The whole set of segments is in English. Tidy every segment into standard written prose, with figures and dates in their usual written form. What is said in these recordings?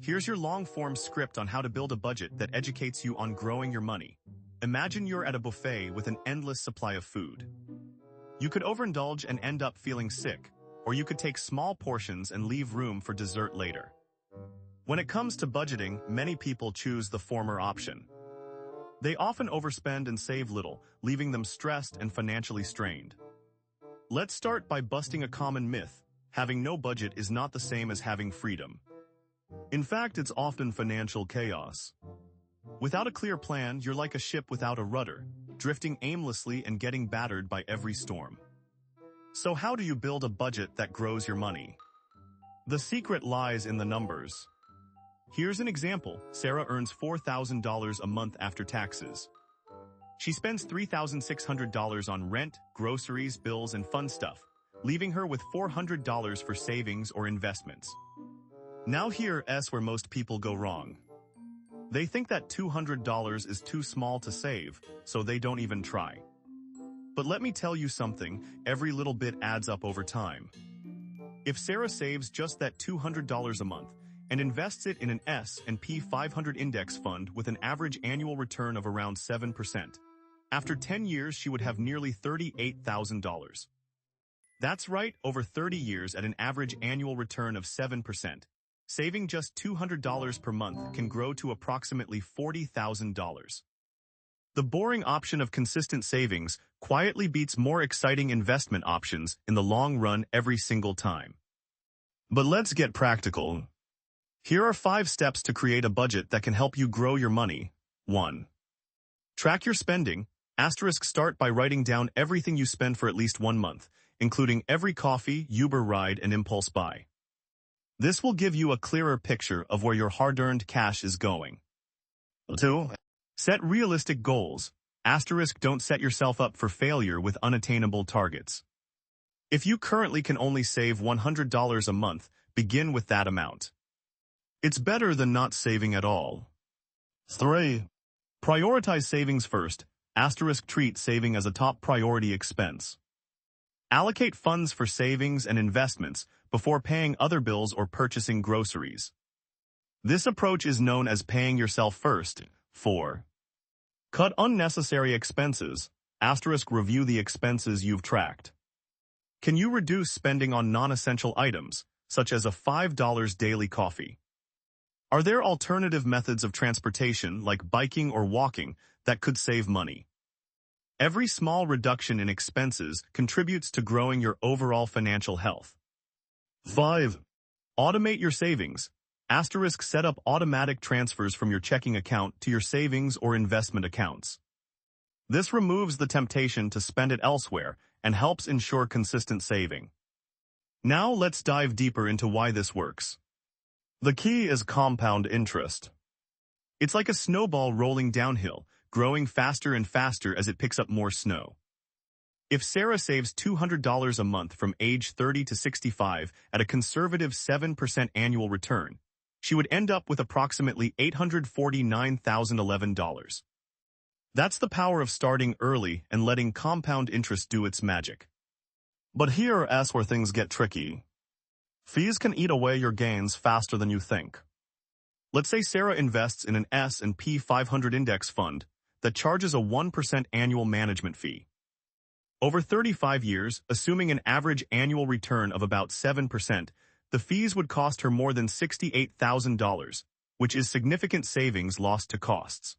Here's your long-form script on how to build a budget that educates you on growing your money. Imagine you're at a buffet with an endless supply of food. You could overindulge and end up feeling sick, or you could take small portions and leave room for dessert later. When it comes to budgeting, many people choose the former option. They often overspend and save little, leaving them stressed and financially strained. Let's start by busting a common myth. Having no budget is not the same as having freedom. In fact, it's often financial chaos. Without a clear plan, you're like a ship without a rudder, drifting aimlessly and getting battered by every storm. So how do you build a budget that grows your money? The secret lies in the numbers. Here's an example. Sarah earns $4,000 a month after taxes. She spends $3,600 on rent, groceries, bills, and fun stuff, leaving her with $400 for savings or investments. Now here's where most people go wrong. They think that $200 is too small to save, so they don't even try. But let me tell you something, every little bit adds up over time. If Sarah saves just that $200 a month and invests it in an S&P 500 index fund with an average annual return of around 7%, after 10 years she would have nearly $38,000. That's right, over 30 years at an average annual return of 7%. Saving just $200 per month can grow to approximately $40,000. The boring option of consistent savings quietly beats more exciting investment options in the long run every single time. But let's get practical. Here are 5 steps to create a budget that can help you grow your money. 1. Track your spending. Start by writing down everything you spend for at least 1 month, including every coffee, Uber ride, and impulse buy. This will give you a clearer picture of where your hard-earned cash is going. 2. Set realistic goals. Don't set yourself up for failure with unattainable targets. If you currently can only save $100 a month, begin with that amount. It's better than not saving at all. 3. Prioritize savings first. Treat saving as a top priority expense. Allocate funds for savings and investments before paying other bills or purchasing groceries. This approach is known as paying yourself first. 4. Cut unnecessary expenses. Review the expenses you've tracked. Can you reduce spending on non-essential items, such as a $5 daily coffee? Are there alternative methods of transportation, like biking or walking, that could save money? Every small reduction in expenses contributes to growing your overall financial health. 5. Automate your savings. Set up automatic transfers from your checking account to your savings or investment accounts. This removes the temptation to spend it elsewhere and helps ensure consistent saving. Now let's dive deeper into why this works. The key is compound interest. It's like a snowball rolling downhill, growing faster and faster as it picks up more snow. If Sarah saves $200 a month from age 30 to 65 at a conservative 7% annual return, she would end up with approximately $849,011. That's the power of starting early and letting compound interest do its magic. But here's where things get tricky. Fees can eat away your gains faster than you think. Let's say Sarah invests in an S&P 500 index fund that charges a 1% annual management fee. Over 35 years, assuming an average annual return of about 7%, the fees would cost her more than $68,000, which is significant savings lost to costs.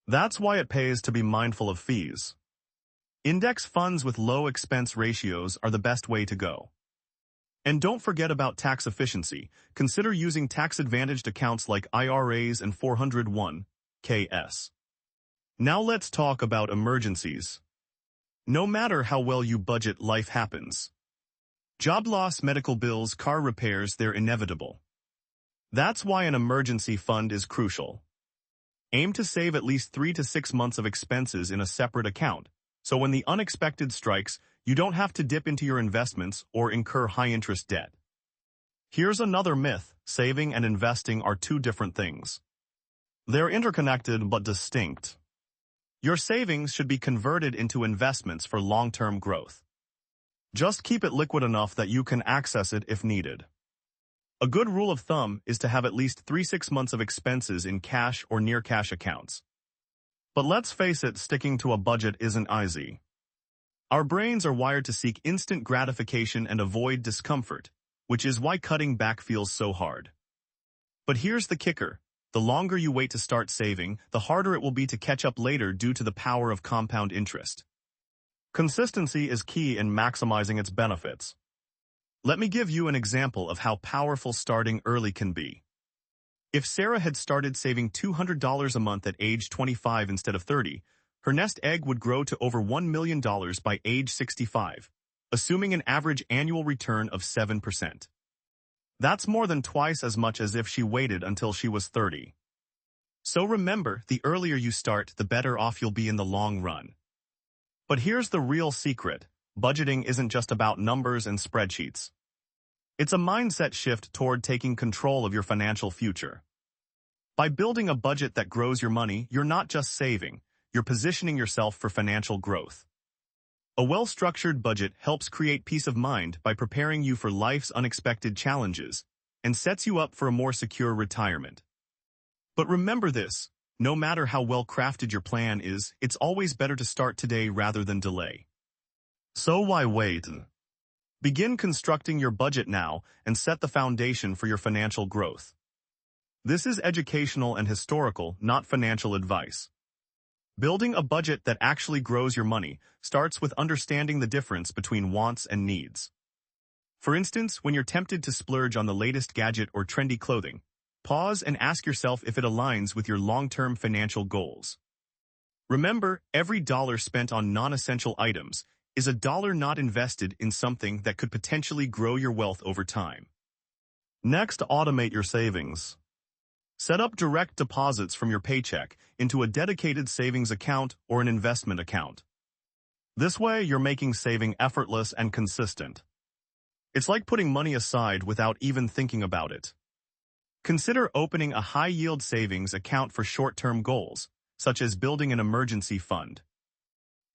That's why it pays to be mindful of fees. Index funds with low expense ratios are the best way to go. And don't forget about tax efficiency. Consider using tax-advantaged accounts like IRAs and 401(k)s. Now let's talk about emergencies. No matter how well you budget, life happens. Job loss, medical bills, car repairs, they're inevitable. That's why an emergency fund is crucial. Aim to save at least 3 to 6 months of expenses in a separate account, so when the unexpected strikes, you don't have to dip into your investments or incur high-interest debt. Here's another myth: saving and investing are two different things. They're interconnected but distinct. Your savings should be converted into investments for long-term growth. Just keep it liquid enough that you can access it if needed. A good rule of thumb is to have at least 3-6 months of expenses in cash or near cash accounts. But let's face it, sticking to a budget isn't easy. Our brains are wired to seek instant gratification and avoid discomfort, which is why cutting back feels so hard. But here's the kicker. The longer you wait to start saving, the harder it will be to catch up later due to the power of compound interest. Consistency is key in maximizing its benefits. Let me give you an example of how powerful starting early can be. If Sarah had started saving $200 a month at age 25 instead of 30, her nest egg would grow to over $1 million by age 65, assuming an average annual return of 7%. That's more than twice as much as if she waited until she was 30. So remember, the earlier you start, the better off you'll be in the long run. But here's the real secret. Budgeting isn't just about numbers and spreadsheets. It's a mindset shift toward taking control of your financial future. By building a budget that grows your money, you're not just saving, you're positioning yourself for financial growth. A well-structured budget helps create peace of mind by preparing you for life's unexpected challenges and sets you up for a more secure retirement. But remember this, no matter how well-crafted your plan is, it's always better to start today rather than delay. So why wait? Begin constructing your budget now and set the foundation for your financial growth. This is educational and historical, not financial advice. Building a budget that actually grows your money starts with understanding the difference between wants and needs. For instance, when you're tempted to splurge on the latest gadget or trendy clothing, pause and ask yourself if it aligns with your long-term financial goals. Remember, every dollar spent on non-essential items is a dollar not invested in something that could potentially grow your wealth over time. Next, automate your savings. Set up direct deposits from your paycheck into a dedicated savings account or an investment account. This way, you're making saving effortless and consistent. It's like putting money aside without even thinking about it. Consider opening a high-yield savings account for short-term goals, such as building an emergency fund.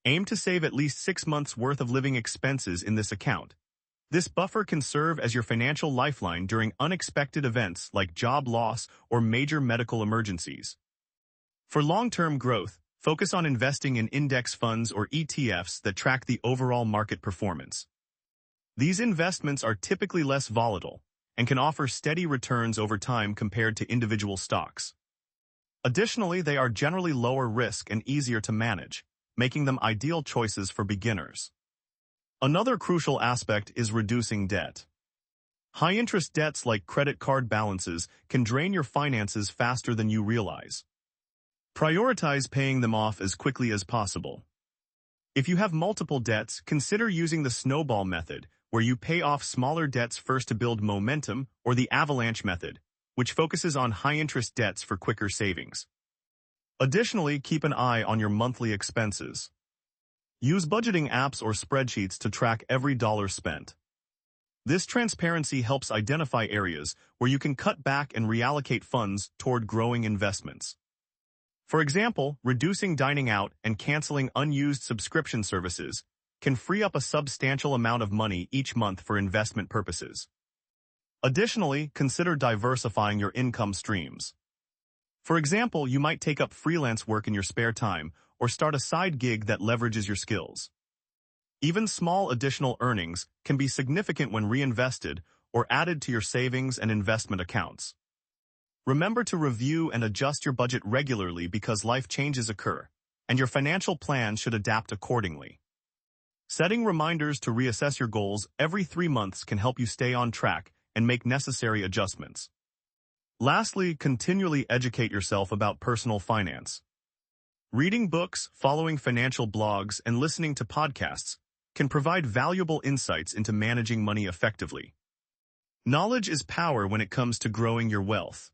Aim to save at least 6 months' worth of living expenses in this account. This buffer can serve as your financial lifeline during unexpected events like job loss or major medical emergencies. For long-term growth, focus on investing in index funds or ETFs that track the overall market performance. These investments are typically less volatile and can offer steady returns over time compared to individual stocks. Additionally, they are generally lower risk and easier to manage, making them ideal choices for beginners. Another crucial aspect is reducing debt. High-interest debts like credit card balances can drain your finances faster than you realize. Prioritize paying them off as quickly as possible. If you have multiple debts, consider using the snowball method, where you pay off smaller debts first to build momentum, or the avalanche method, which focuses on high-interest debts for quicker savings. Additionally, keep an eye on your monthly expenses. Use budgeting apps or spreadsheets to track every dollar spent. This transparency helps identify areas where you can cut back and reallocate funds toward growing investments. For example, reducing dining out and canceling unused subscription services can free up a substantial amount of money each month for investment purposes. Additionally, consider diversifying your income streams. For example, you might take up freelance work in your spare time or start a side gig that leverages your skills. Even small additional earnings can be significant when reinvested or added to your savings and investment accounts. Remember to review and adjust your budget regularly because life changes occur, and your financial plan should adapt accordingly. Setting reminders to reassess your goals every 3 months can help you stay on track and make necessary adjustments. Lastly, continually educate yourself about personal finance. Reading books, following financial blogs, and listening to podcasts can provide valuable insights into managing money effectively. Knowledge is power when it comes to growing your wealth.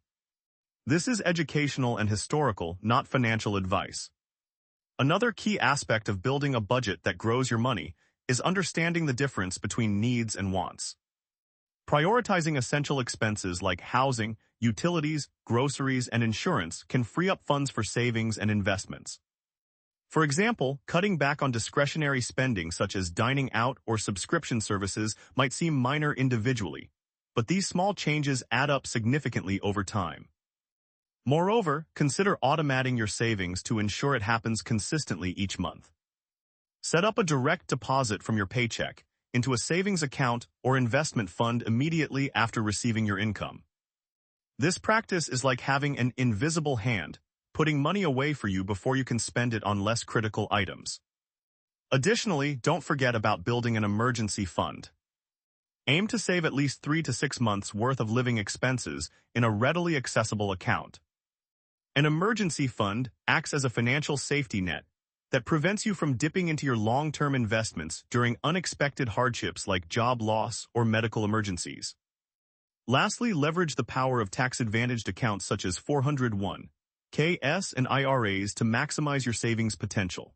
This is educational and historical, not financial advice. Another key aspect of building a budget that grows your money is understanding the difference between needs and wants. Prioritizing essential expenses like housing, utilities, groceries, and insurance can free up funds for savings and investments. For example, cutting back on discretionary spending such as dining out or subscription services might seem minor individually, but these small changes add up significantly over time. Moreover, consider automating your savings to ensure it happens consistently each month. Set up a direct deposit from your paycheck into a savings account or investment fund immediately after receiving your income. This practice is like having an invisible hand, putting money away for you before you can spend it on less critical items. Additionally, don't forget about building an emergency fund. Aim to save at least 3 to 6 months' worth of living expenses in a readily accessible account. An emergency fund acts as a financial safety net that prevents you from dipping into your long-term investments during unexpected hardships like job loss or medical emergencies. Lastly, leverage the power of tax-advantaged accounts such as 401(k)s and IRAs to maximize your savings potential.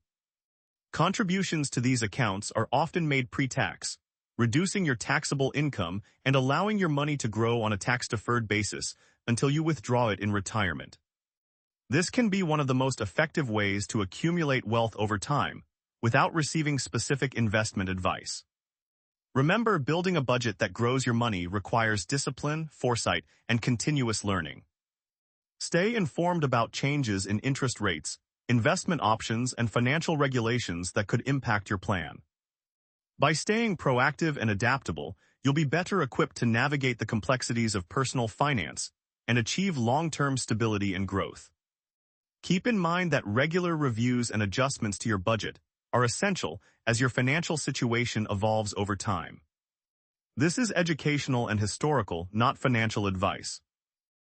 Contributions to these accounts are often made pre-tax, reducing your taxable income and allowing your money to grow on a tax-deferred basis until you withdraw it in retirement. This can be one of the most effective ways to accumulate wealth over time without receiving specific investment advice. Remember, building a budget that grows your money requires discipline, foresight, and continuous learning. Stay informed about changes in interest rates, investment options, and financial regulations that could impact your plan. By staying proactive and adaptable, you'll be better equipped to navigate the complexities of personal finance and achieve long-term stability and growth. Keep in mind that regular reviews and adjustments to your budget are essential as your financial situation evolves over time. This is educational and historical, not financial advice.